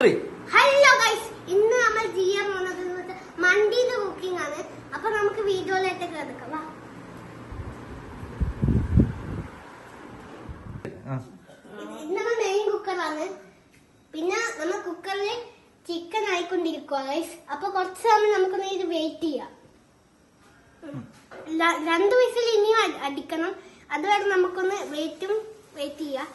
Hello guys, ഇന്ന് നമ്മൾ ചെയ്യാൻ പോകുന്നത് മന്തിയുടെ കുക്കിംഗ് ആണ്. അപ്പൊ നമുക്ക് വീഡിയോയിലേക്ക് കിടക്കാം. ഇത് നമ്മൾ മെയിൻ കുക്കറാണ്. പിന്നെ നമ്മൾ കുക്കറിൽ ചിക്കൻ ആയിക്കൊണ്ടിരിക്കുക ഗൈസ്. അപ്പൊ കുറച്ച് സമയം നമുക്കൊന്ന് ഇത് വെയിറ്റ് ചെയ്യാം. 2 വിസിൽ ഇനിയും അടിക്കണം. അതുവരെ നമുക്കൊന്ന് വെയിറ്റ് ചെയ്യാം.